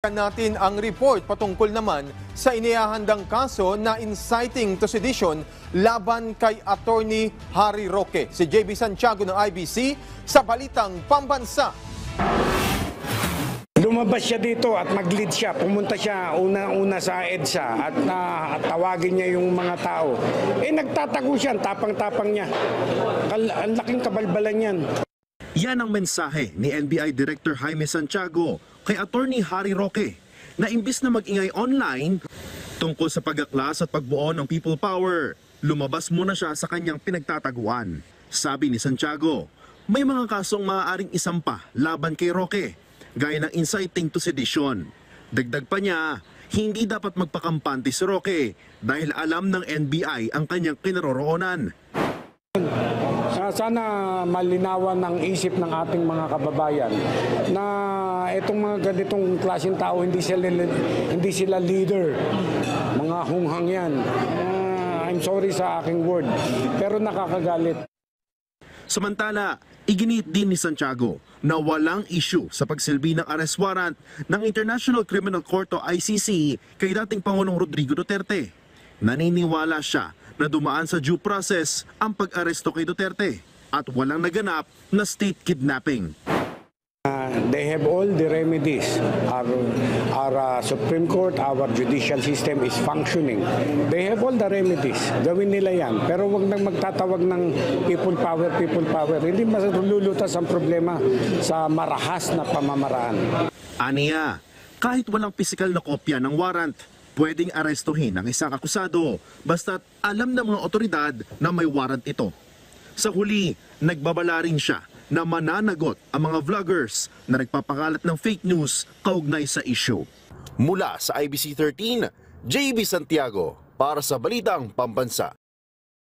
Natin ang report patungkol naman sa inihahandang kaso na inciting to sedition laban kay Attorney Harry Roque. Si JB Santiago ng IBC sa Balitang Pambansa. Lumabas siya dito at mag-lead siya. Pumunta siya una sa EDSA at tawagin niya yung mga tao. Nagtatago siya, tapang-tapang niya. Ang laking kabalbalan yan. Yan ang mensahe ni NBI Director Jaime Santiago kay Attorney Harry Roque na imbis na mag-ingay online tungkol sa pag-aklas at pagbuo ng people power, lumabas muna siya sa kanyang pinagtataguan. Sabi ni Santiago, may mga kasong maaaring isampa laban kay Roque, gaya ng inciting to sedition. Dagdag pa niya, hindi dapat magpakampante si Roque dahil alam ng NBI ang kanyang kinaroroonan. Sana malinawan ng isip ng ating mga kababayan na itong mga ganitong klaseng tao hindi sila leader, mga hunghang yan. I'm sorry sa aking word, pero nakakagalit. Samantala, iginit din ni Santiago na walang issue sa pagsilbi ng arrest warrant ng International Criminal Court o ICC kay dating Pangulong Rodrigo Duterte. Naniniwala siya na dumaan sa due process ang pag-aresto kay Duterte at walang naganap na state kidnapping. They have all the remedies. Our Supreme Court, our judicial system is functioning. They have all the remedies. Gawin nila yan. Pero wag nang magtatawag ng people power, people power. Hindi malulutas ang problema sa marahas na pamamaraan. Aniya, kahit walang pisikal na kopya ng warrant, pwedeng arestuhin ang isang akusado basta't alam ng mga otoridad na may warrant ito. Sa huli, nagbabala rin siya na mananagot ang mga vloggers na nagpapakalat ng fake news kaugnay sa issue. Mula sa IBC 13, JB Santiago para sa Balitang Pambansa.